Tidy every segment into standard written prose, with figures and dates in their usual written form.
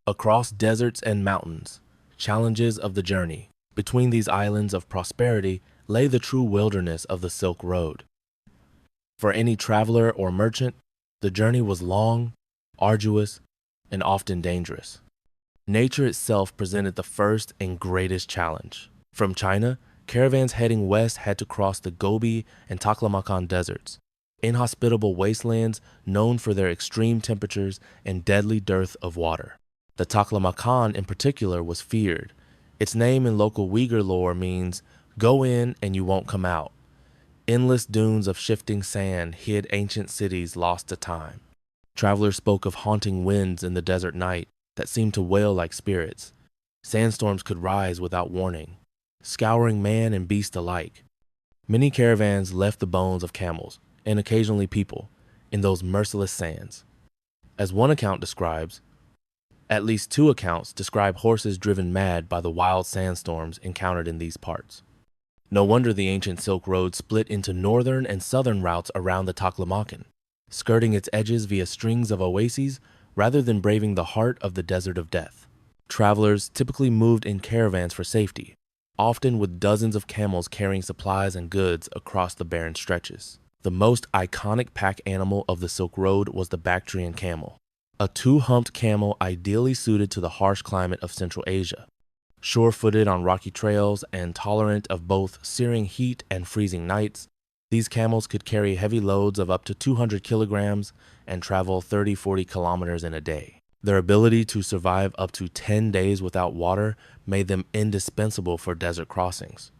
Across deserts and mountains, challenges of the journey. Between these islands of prosperity lay the true wilderness of the Silk Road. For any traveler or merchant, the journey was long, arduous, and often dangerous. Nature itself presented the first and greatest challenge. From China, caravans heading west had to cross the Gobi and Taklamakan deserts, inhospitable wastelands known for their extreme temperatures and deadly dearth of water. The Taklamakan in particular was feared. Its name in local Uyghur lore means, "Go in and you won't come out." Endless dunes of shifting sand hid ancient cities lost to time. Travelers spoke of haunting winds in the desert night that seemed to wail like spirits. Sandstorms could rise without warning, scouring man and beast alike. Many caravans left the bones of camels, and occasionally people, in those merciless sands. As one account describes, at least two accounts describe horses driven mad by the wild sandstorms encountered in these parts. No wonder the ancient Silk Road split into northern and southern routes around the Taklamakan, skirting its edges via strings of oases rather than braving the heart of the desert of death. Travelers typically moved in caravans for safety, often with dozens of camels carrying supplies and goods across the barren stretches. The most iconic pack animal of the Silk Road was the Bactrian camel, a two-humped camel ideally suited to the harsh climate of Central Asia. Sure-footed on rocky trails and tolerant of both searing heat and freezing nights, these camels could carry heavy loads of up to 200 kilograms and travel 30-40 kilometers in a day. Their ability to survive up to 10 days without water made them indispensable for desert crossings.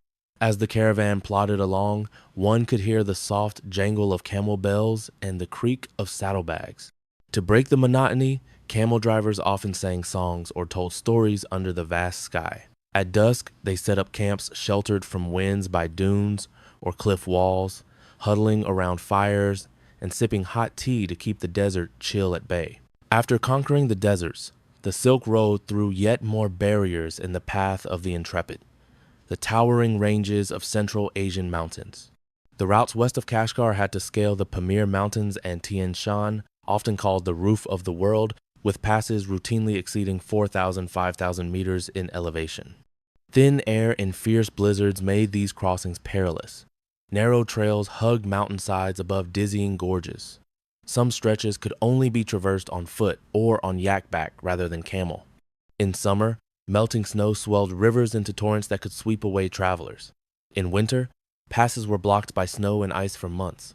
As the caravan plodded along, one could hear the soft jangle of camel bells and the creak of saddlebags. To break the monotony, camel drivers often sang songs or told stories under the vast sky. At dusk, they set up camps sheltered from winds by dunes or cliff walls, huddling around fires and sipping hot tea to keep the desert chill at bay. After conquering the deserts, the Silk Road threw yet more barriers in the path of the intrepid: the towering ranges of Central Asian mountains. The routes west of Kashgar had to scale the Pamir Mountains and Tian Shan, often called the Roof of the World, with passes routinely exceeding 4,000–5,000 meters in elevation. Thin air and fierce blizzards made these crossings perilous. Narrow trails hugged mountainsides above dizzying gorges. Some stretches could only be traversed on foot or on yak-back rather than camel. In summer, melting snow swelled rivers into torrents that could sweep away travelers. In winter, passes were blocked by snow and ice for months.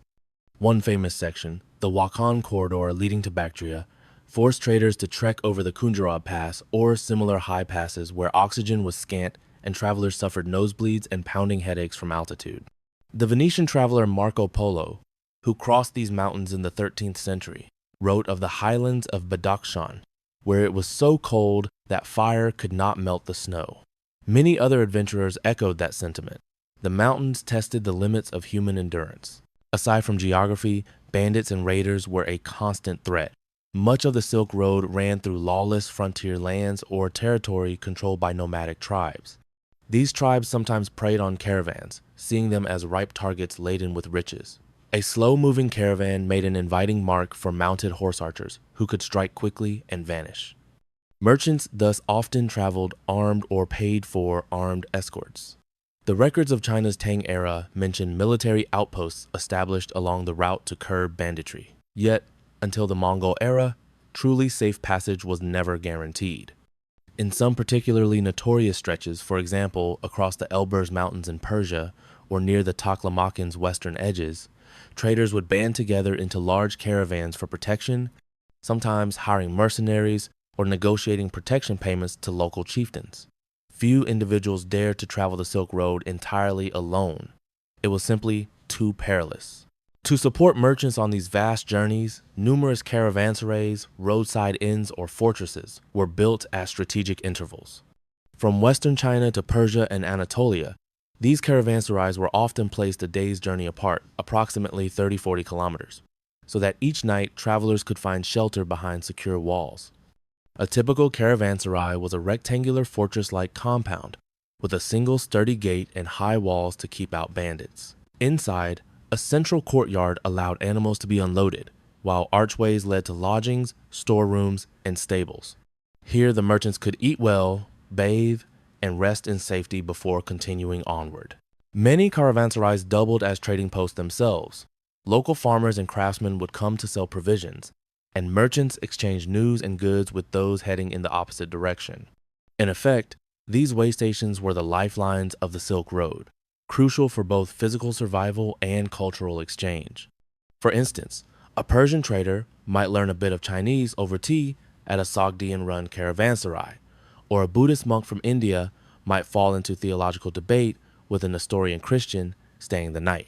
One famous section, the Wakhan corridor leading to Bactria, forced traders to trek over the Khunjerab Pass or similar high passes where oxygen was scant and travelers suffered nosebleeds and pounding headaches from altitude. The Venetian traveler Marco Polo, who crossed these mountains in the 13th century, wrote of the highlands of Badakhshan, where it was so cold that fire could not melt the snow. Many other adventurers echoed that sentiment. The mountains tested the limits of human endurance. Aside from geography, bandits and raiders were a constant threat. Much of the Silk Road ran through lawless frontier lands or territory controlled by nomadic tribes. These tribes sometimes preyed on caravans, seeing them as ripe targets laden with riches. A slow-moving caravan made an inviting mark for mounted horse archers who could strike quickly and vanish. Merchants thus often traveled armed or paid for armed escorts. The records of China's Tang era mention military outposts established along the route to curb banditry. Yet, until the Mongol era, truly safe passage was never guaranteed. In some particularly notorious stretches, for example, across the Elburz Mountains in Persia or near the Taklamakan's western edges, traders would band together into large caravans for protection, sometimes hiring mercenaries or negotiating protection payments to local chieftains. Few individuals dared to travel the Silk Road entirely alone. It was simply too perilous. To support merchants on these vast journeys, numerous caravanserais, roadside inns, or fortresses were built at strategic intervals. From western China to Persia and Anatolia, these caravanserais were often placed a day's journey apart, approximately 30–40 kilometers, so that each night travelers could find shelter behind secure walls. A typical caravanserai was a rectangular fortress-like compound with a single sturdy gate and high walls to keep out bandits. Inside, a central courtyard allowed animals to be unloaded, while archways led to lodgings, storerooms, and stables. Here, the merchants could eat well, bathe, and rest in safety before continuing onward. Many caravanserais doubled as trading posts themselves. Local farmers and craftsmen would come to sell provisions, and merchants exchanged news and goods with those heading in the opposite direction. In effect, these way stations were the lifelines of the Silk Road, crucial for both physical survival and cultural exchange. For instance, a Persian trader might learn a bit of Chinese over tea at a Sogdian-run caravanserai, or a Buddhist monk from India might fall into theological debate with a Nestorian Christian staying the night.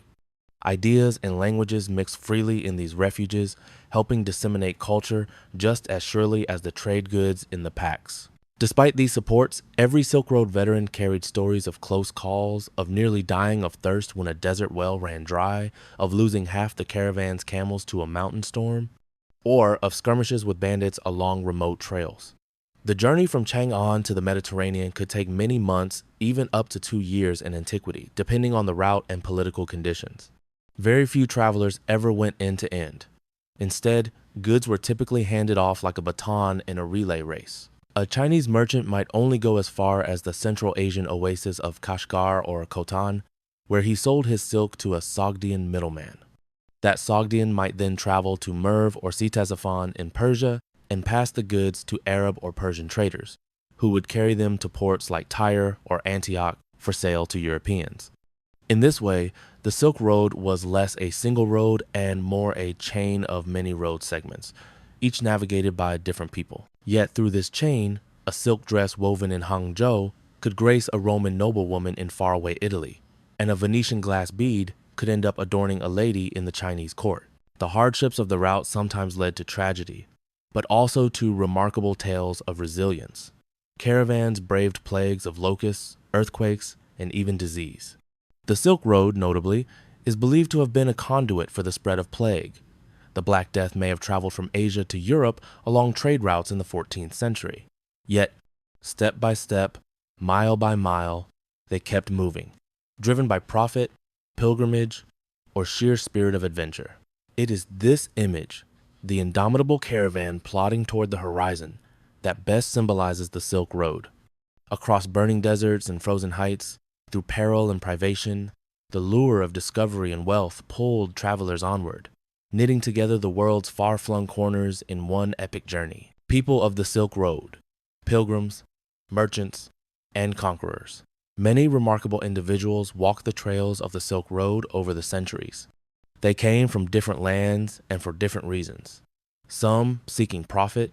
Ideas and languages mix freely in these refuges, helping disseminate culture just as surely as the trade goods in the packs. Despite these supports, every Silk Road veteran carried stories of close calls, of nearly dying of thirst when a desert well ran dry, of losing half the caravan's camels to a mountain storm, or of skirmishes with bandits along remote trails. The journey from Chang'an to the Mediterranean could take many months, even up to 2 years in antiquity, depending on the route and political conditions. Very few travelers ever went end to end. Instead, goods were typically handed off like a baton in a relay race. A Chinese merchant might only go as far as the Central Asian oasis of Kashgar or Khotan, where he sold his silk to a Sogdian middleman. That Sogdian might then travel to Merv or Ctesiphon in Persia and pass the goods to Arab or Persian traders, who would carry them to ports like Tyre or Antioch for sale to Europeans. In this way, the Silk Road was less a single road and more a chain of many road segments, each navigated by different people. Yet through this chain, a silk dress woven in Hangzhou could grace a Roman noblewoman in faraway Italy, and a Venetian glass bead could end up adorning a lady in the Chinese court. The hardships of the route sometimes led to tragedy, but also to remarkable tales of resilience. Caravans braved plagues of locusts, earthquakes, and even disease. The Silk Road, notably, is believed to have been a conduit for the spread of plague. The Black Death may have traveled from Asia to Europe along trade routes in the 14th century. Yet, step by step, mile by mile, they kept moving, driven by profit, pilgrimage, or sheer spirit of adventure. It is this image, the indomitable caravan plodding toward the horizon, that best symbolizes the Silk Road. Across burning deserts and frozen heights, through peril and privation, the lure of discovery and wealth pulled travelers onward, knitting together the world's far-flung corners in one epic journey. People of the Silk Road, pilgrims, merchants, and conquerors. Many remarkable individuals walked the trails of the Silk Road over the centuries. They came from different lands and for different reasons. Some seeking profit,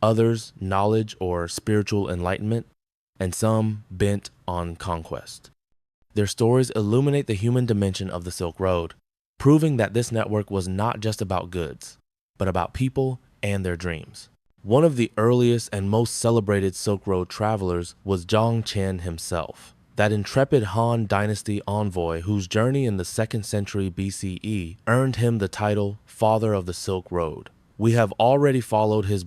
others knowledge or spiritual enlightenment, and some bent on conquest. Their stories illuminate the human dimension of the Silk Road, proving that this network was not just about goods, but about people and their dreams. One of the earliest and most celebrated Silk Road travelers was Zhang Qian himself, that intrepid Han Dynasty envoy whose journey in the 2nd century BCE earned him the title Father of the Silk Road. We have already followed his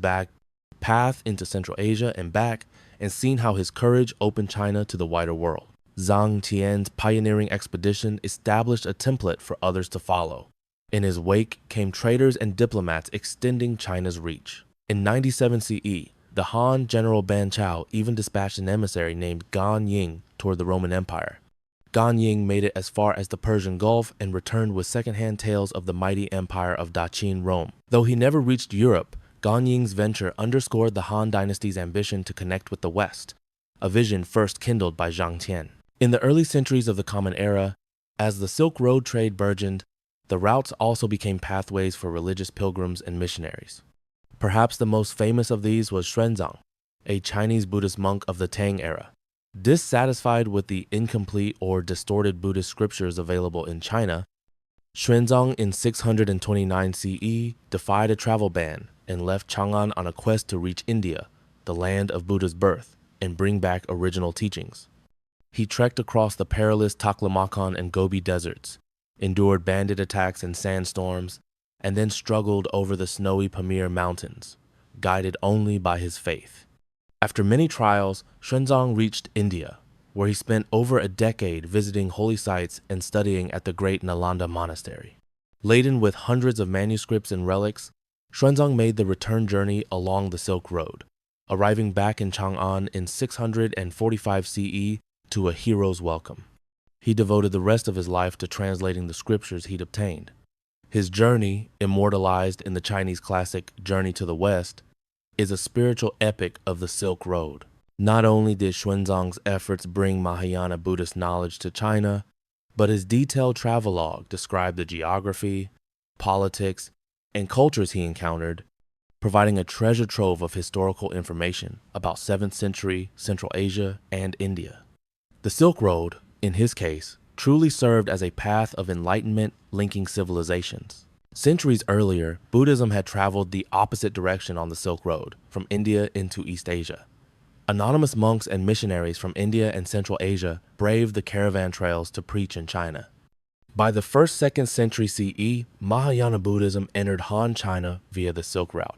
path into Central Asia and back and seen how his courage opened China to the wider world. Zhang Qian's pioneering expedition established a template for others to follow. In his wake came traders and diplomats extending China's reach. In 97 CE, the Han general Ban Chao even dispatched an emissary named Gan Ying toward the Roman Empire. Gan Ying made it as far as the Persian Gulf and returned with second-hand tales of the mighty empire of Daqin Rome. Though he never reached Europe, Gan Ying's venture underscored the Han dynasty's ambition to connect with the West, a vision first kindled by Zhang Qian. In the early centuries of the Common Era, as the Silk Road trade burgeoned, the routes also became pathways for religious pilgrims and missionaries. Perhaps the most famous of these was Xuanzang, a Chinese Buddhist monk of the Tang era. Dissatisfied with the incomplete or distorted Buddhist scriptures available in China, Xuanzang in 629 CE defied a travel ban and left Chang'an on a quest to reach India, the land of Buddha's birth, and bring back original teachings. He trekked across the perilous Taklamakan and Gobi deserts, endured bandit attacks and sandstorms, and then struggled over the snowy Pamir Mountains, guided only by his faith. After many trials, Xuanzang reached India, where he spent over a decade visiting holy sites and studying at the great Nalanda Monastery. Laden with hundreds of manuscripts and relics, Xuanzang made the return journey along the Silk Road, arriving back in Chang'an in 645 CE to a hero's welcome. He devoted the rest of his life to translating the scriptures he'd obtained. His journey, immortalized in the Chinese classic Journey to the West, is a spiritual epic of the Silk Road. Not only did Xuanzang's efforts bring Mahayana Buddhist knowledge to China, but his detailed travelogue described the geography, politics, and cultures he encountered, providing a treasure trove of historical information about 7th century Central Asia and India. The Silk Road, in his case, truly served as a path of enlightenment linking civilizations. Centuries earlier, Buddhism had traveled the opposite direction on the Silk Road, from India into East Asia. Anonymous monks and missionaries from India and Central Asia braved the caravan trails to preach in China. By the 1st-2nd century CE, Mahayana Buddhism entered Han China via the Silk Route,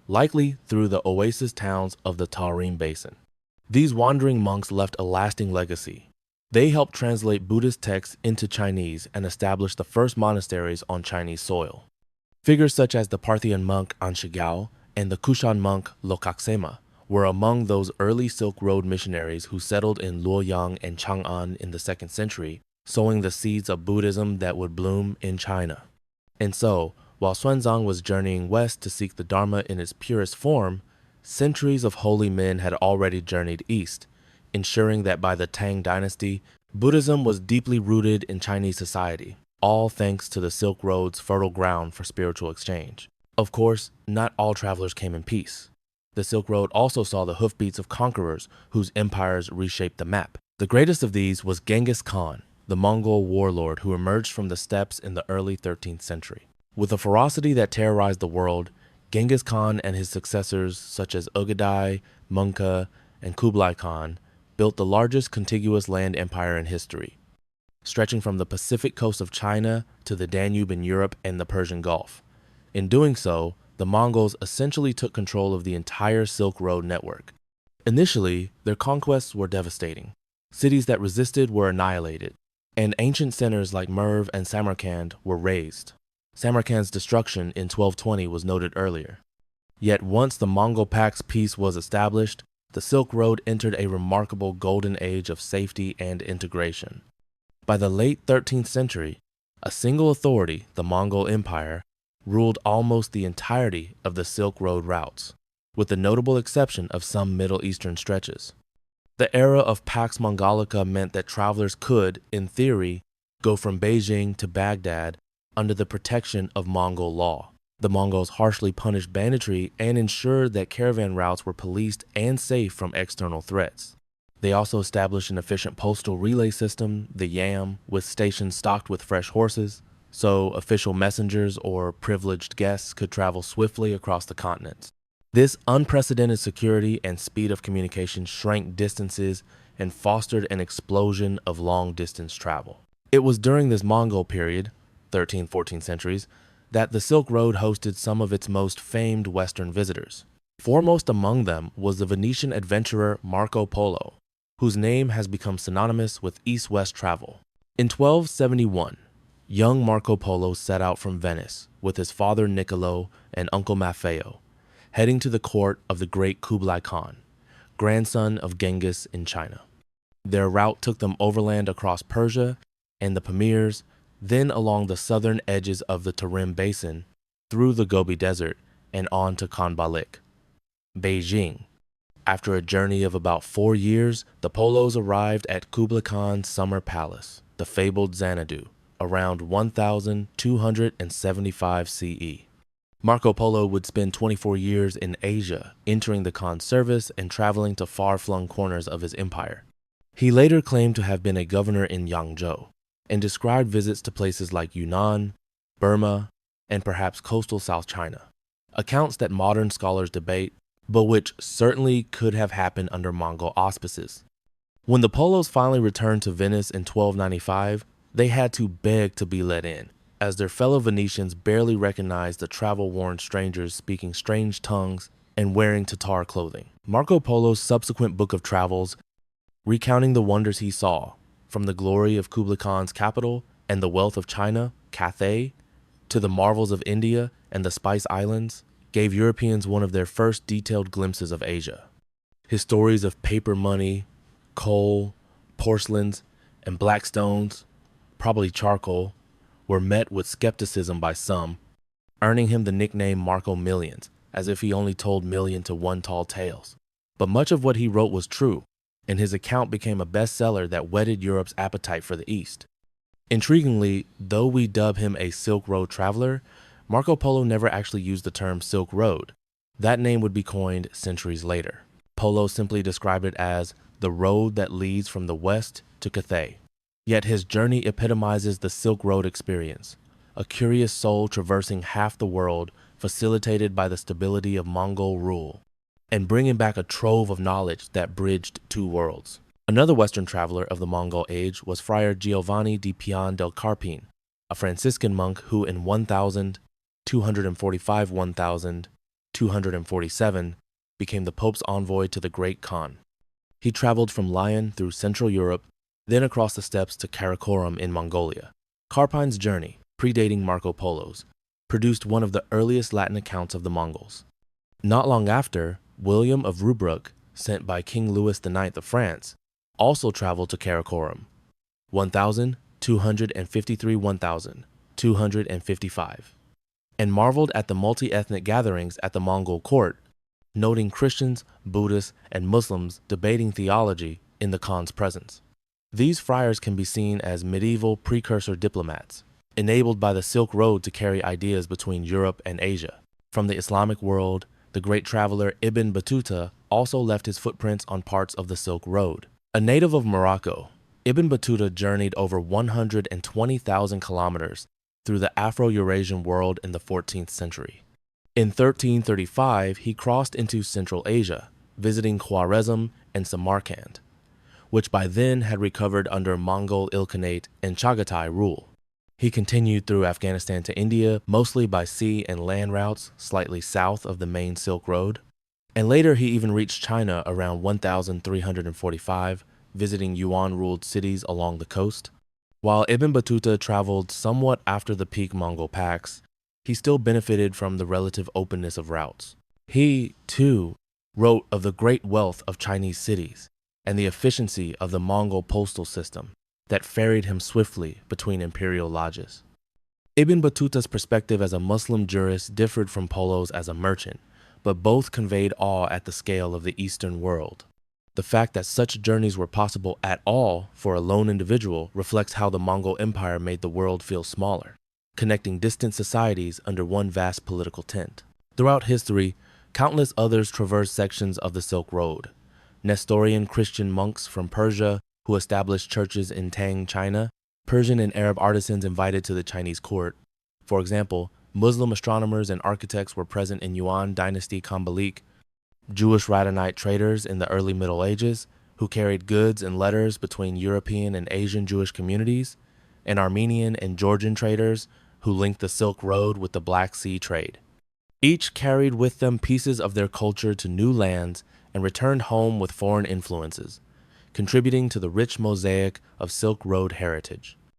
likely through the oasis towns of the Tarim Basin. These wandering monks left a lasting legacy. They helped translate Buddhist texts into Chinese and establish the first monasteries on Chinese soil. Figures such as the Parthian monk Anshigao and the Kushan monk Lokaksema were among those early Silk Road missionaries who settled in Luoyang and Chang'an in the 2nd century, sowing the seeds of Buddhism that would bloom in China. And so, while Xuanzang was journeying west to seek the Dharma in its purest form, centuries of holy men had already journeyed east, ensuring that by the Tang dynasty, Buddhism was deeply rooted in Chinese society, all thanks to the Silk Road's fertile ground for spiritual exchange. Of course, not all travelers came in peace. The Silk Road also saw the hoofbeats of conquerors whose empires reshaped the map. The greatest of these was Genghis Khan, the Mongol warlord who emerged from the steppes in the early 13th century. With a ferocity that terrorized the world, Genghis Khan and his successors such as Ugadai, Mungke, and Kublai Khan built the largest contiguous land empire in history, stretching from the Pacific coast of China to the Danube in Europe and the Persian Gulf. In doing so, the Mongols essentially took control of the entire Silk Road network. Initially, their conquests were devastating. Cities that resisted were annihilated, and ancient centers like Merv and Samarkand were razed. Samarkand's destruction in 1220 was noted earlier. Yet once the Mongol-Pax peace was established, the Silk Road entered a remarkable golden age of safety and integration. By the late 13th century, a single authority, the Mongol Empire, ruled almost the entirety of the Silk Road routes, with the notable exception of some Middle Eastern stretches. The era of Pax Mongolica meant that travelers could, in theory, go from Beijing to Baghdad under the protection of Mongol law. The Mongols harshly punished banditry and ensured that caravan routes were policed and safe from external threats. They also established an efficient postal relay system, the Yam, with stations stocked with fresh horses, so official messengers or privileged guests could travel swiftly across the continents. This unprecedented security and speed of communication shrank distances and fostered an explosion of long-distance travel. It was during this Mongol period, 13th, 14th centuries, that the Silk Road hosted some of its most famed Western visitors. Foremost among them was the Venetian adventurer Marco Polo, whose name has become synonymous with east-west travel. In 1271, young Marco Polo set out from Venice with his father Niccolo and uncle Maffeo, heading to the court of the great Kublai Khan, grandson of Genghis in China. Their route took them overland across Persia and the Pamirs, then along the southern edges of the Tarim Basin, through the Gobi Desert, and on to Khanbalik, Beijing. After a journey of about 4 years, the Polos arrived at Kublai Khan's summer palace, the fabled Xanadu, around 1275 CE. Marco Polo would spend 24 years in Asia, entering the Khan's service and traveling to far-flung corners of his empire. He later claimed to have been a governor in Yangzhou, and described visits to places like Yunnan, Burma, and perhaps coastal South China. Accounts that modern scholars debate, but which certainly could have happened under Mongol auspices. When the Polos finally returned to Venice in 1295, they had to beg to be let in, as their fellow Venetians barely recognized the travel-worn strangers speaking strange tongues and wearing Tatar clothing. Marco Polo's subsequent book of travels, recounting the wonders he saw, from the glory of Kublai Khan's capital and the wealth of China, Cathay, to the marvels of India and the Spice Islands, gave Europeans one of their first detailed glimpses of Asia. His stories of paper money, coal, porcelains, and black stones, probably charcoal, were met with skepticism by some, earning him the nickname Marco Millions, as if he only told million to one tall tales. But much of what he wrote was true, and his account became a bestseller that whetted Europe's appetite for the East. Intriguingly, though we dub him a Silk Road traveler, Marco Polo never actually used the term Silk Road. That name would be coined centuries later. Polo simply described it as the road that leads from the west to Cathay. Yet his journey epitomizes the Silk Road experience, a curious soul traversing half the world, facilitated by the stability of Mongol rule, and bringing back a trove of knowledge that bridged two worlds. Another Western traveler of the Mongol age was Friar Giovanni di Pian del Carpine, a Franciscan monk who in 1247 became the Pope's envoy to the Great Khan. He traveled from Lyon through Central Europe, then across the steppes to Karakorum in Mongolia. Carpine's journey, predating Marco Polo's, produced one of the earliest Latin accounts of the Mongols. Not long after, William of Rubruck, sent by King Louis IX of France, also traveled to Karakorum, 1253–1255, and marveled at the multi-ethnic gatherings at the Mongol court, noting Christians, Buddhists, and Muslims debating theology in the Khan's presence. These friars can be seen as medieval precursor diplomats, enabled by the Silk Road to carry ideas between Europe and Asia. From the Islamic world, the great traveler Ibn Battuta also left his footprints on parts of the Silk Road. A native of Morocco, Ibn Battuta journeyed over 120,000 kilometers through the Afro-Eurasian world in the 14th century. In 1335, he crossed into Central Asia, visiting Khwarezm and Samarkand, which by then had recovered under Mongol Ilkhanate and Chagatai rule. He continued through Afghanistan to India, mostly by sea and land routes slightly south of the main Silk Road, and later he even reached China around 1345, visiting Yuan-ruled cities along the coast. While Ibn Battuta traveled somewhat after the peak Mongol Pax, he still benefited from the relative openness of routes. He, too, wrote of the great wealth of Chinese cities and the efficiency of the Mongol postal system that ferried him swiftly between imperial lodges. Ibn Battuta's perspective as a Muslim jurist differed from Polo's as a merchant, but both conveyed awe at the scale of the Eastern world. The fact that such journeys were possible at all for a lone individual reflects how the Mongol Empire made the world feel smaller, connecting distant societies under one vast political tent. Throughout history, countless others traversed sections of the Silk Road. Nestorian Christian monks from Persia who established churches in Tang, China, Persian and Arab artisans invited to the Chinese court. For example, Muslim astronomers and architects were present in Yuan dynasty Kambalik, Jewish Radhanite traders in the early Middle Ages who carried goods and letters between European and Asian Jewish communities, and Armenian and Georgian traders who linked the Silk Road with the Black Sea trade. Each carried with them pieces of their culture to new lands and returned home with foreign influences, contributing to the rich mosaic of Silk Road heritage.